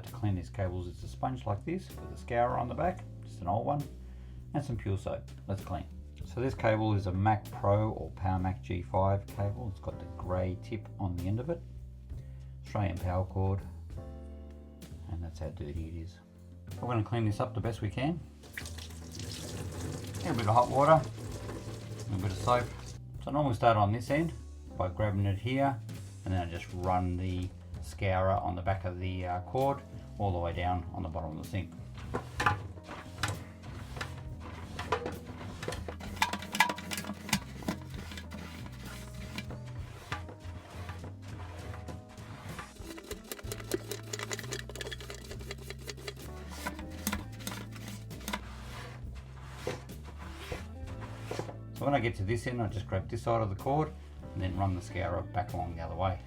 to clean these cables is a sponge like this with a scourer on the back, just an old one, and some pure soap. Let's clean. So this cable is a Mac Pro or Power Mac G5 cable. It's got the grey tip on the end of it. Australian power cord, and that's how dirty it is. We're going to clean this up the best we can. Get a bit of hot water, a little bit of soap. So I normally start on this end by grabbing it here, and then I just run the scourer on the back of the cord all the way down on the bottom of the sink. So when I get to this end, I just grab this side of the cord and then run the scourer back along the other way.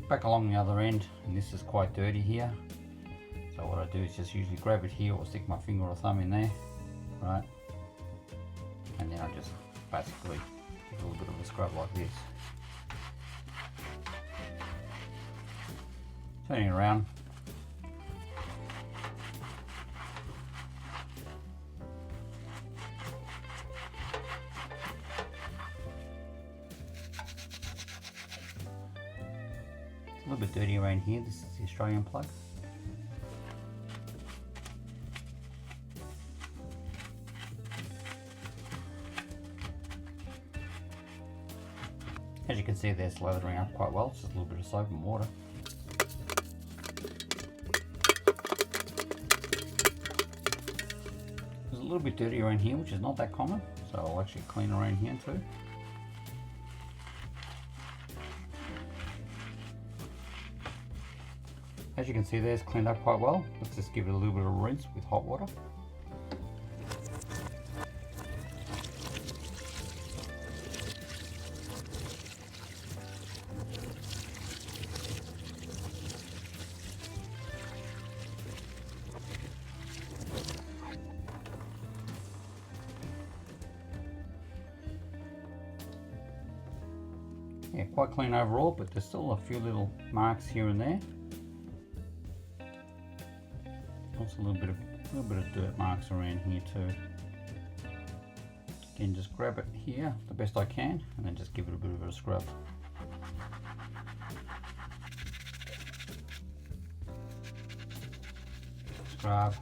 Back along the other end, and this is quite dirty here. So what I do is just usually grab it here or stick my finger or thumb in there, right? And then I just basically give a little bit of a scrub like this. Turning it around. It's a little bit dirty around here. This is the Australian plug. As you can see, they're slathering up quite well. It's just a little bit of soap and water. There's a little bit dirty around here, which is not that common, so I'll actually clean around here too. As you can see, there, it's cleaned up quite well. Let's just give it a little bit of a rinse with hot water. Yeah, quite clean overall, but there's still a few little marks here and there. Also a little bit of dirt marks around here too. Again, just grab it here the best I can, and then just give it a bit of a scrub. Scrub,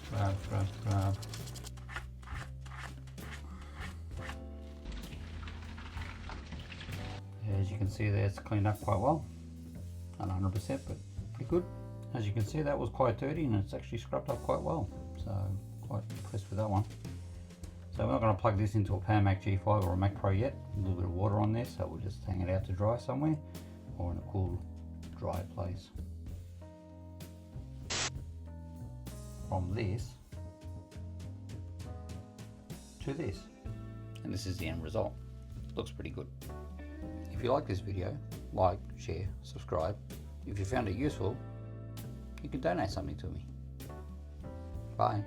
scrub, scrub, scrub. As you can see there, it's cleaned up quite well. Not 100%, but pretty good. As you can see, that was quite dirty and it's actually scrubbed up quite well. So quite impressed with that one. So we're not going to plug this into a Power Mac G5 or a Mac Pro yet. A little bit of water on there, so we'll just hang it out to dry somewhere or in a cool, dry place. From this to this. And this is the end result. Looks pretty good. If you like this video, like, share, subscribe. If you found it useful, you can donate something to me. Bye.